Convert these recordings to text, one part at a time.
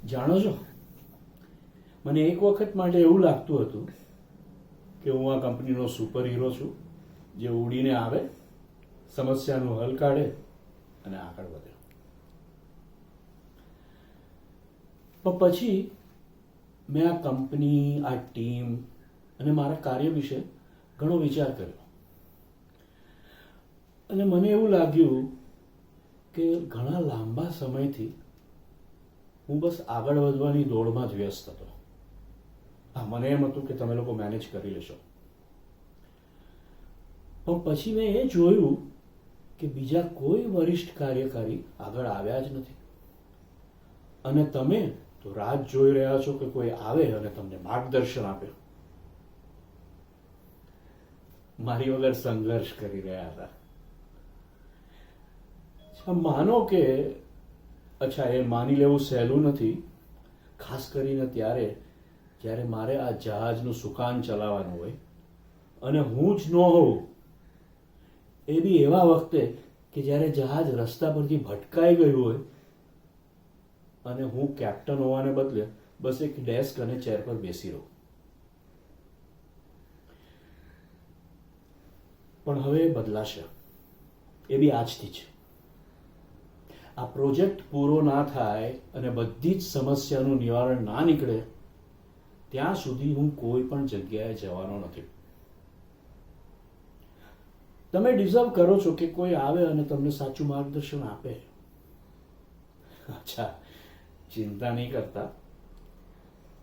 જાણો છો, મને એક વખત માટે એવું લાગતું હતું કે હું આ કંપનીનો સુપર હીરો છું, જે ઉડીને આવે, સમસ્યાનું હલ કાઢે અને આગળ વધે. પણ પછી મેં આ કંપની, આ ટીમ અને મારા કાર્ય વિશે ઘણો વિચાર કર્યો અને મને એવું લાગ્યું કે ઘણા લાંબા સમયથી હું બસ આગળ વધવાની દોડમાં જ વ્યસ્ત હતો. હા, મને એમ હતું કે તમે લોકો મેનેજ કરી લેશો, પણ પછી મેં એ જોયું કે બીજા કોઈ વરિષ્ઠ કાર્યકારી આગળ આવ્યા જ નથી અને તમે તો રાહ જોઈ રહ્યા છો કે કોઈ આવે અને તમને માર્ગદર્શન આપે. મારી વગર સંઘર્ષ કરી રહ્યા હતા. માનો કે અચ્છા, એ માની લેવું સહેલું નથી, ખાસ કરીને જ્યારે મારે આ જહાજનું સુકાન ચલાવવાનું હોય અને હું જ ન હોઉં, એ બી એવા વખતે કે જ્યારે જહાજ રસ્તા પરથી ભટકાઈ ગયું હોય અને હું કેપ્ટન હોવાને બદલે બસ એક ડેસ્ક અને ચેર પર બેસી રહું. પણ હવે એ બદલાશે, એ બી આજથી જ. આ પ્રોજેક્ટ પૂરો ના થાય અને બધી જ સમસ્યાનું નિવારણ ના નીકળે ત્યાં સુધી હું કોઈ પણ જગ્યાએ જવાનો નથી. તમે ડિઝર્વ કરો છો કે કોઈ આવે અને તમને સાચું માર્ગદર્શન આપે. અચ્છા, ચિંતા નહીં કરતા,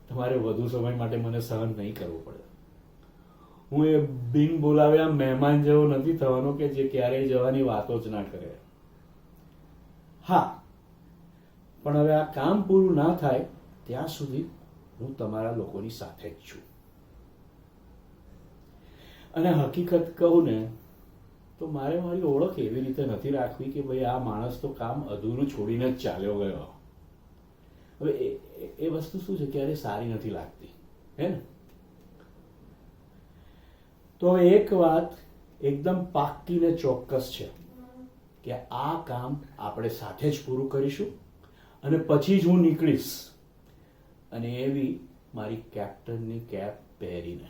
તમારે વધુ સમય માટે મને સહન નહીં કરવું પડે. હું એ બિન બોલાવ્યા મહેમાન જેવો નથી થવાનો કે જે ક્યારેય જવાની વાતો જ ના કરે. હા, પણ હવે આ કામ પૂરું ના થાય ત્યાં સુધી હું તમારા લોકોની સાથે જ છું. અને હકીકત કહું ને તો મારે મારી ઓળખ એવી રીતે નથી રાખવી કે ભાઈ આ માણસ તો કામ અધૂરું છોડીને જ ચાલ્યો ગયો. હવે એ વસ્તુ શું છે, ક્યારે સારી નથી લાગતી, હે ને? તો હવે એક વાત એકદમ પાક્કી ને ચોક્કસ છે કે આ કામ આપણે સાથે જ પૂરું કરીશું અને પછી જ હું નીકળીશ, અને એવી મારી કેપ્ટનની કેપ પહેરીને.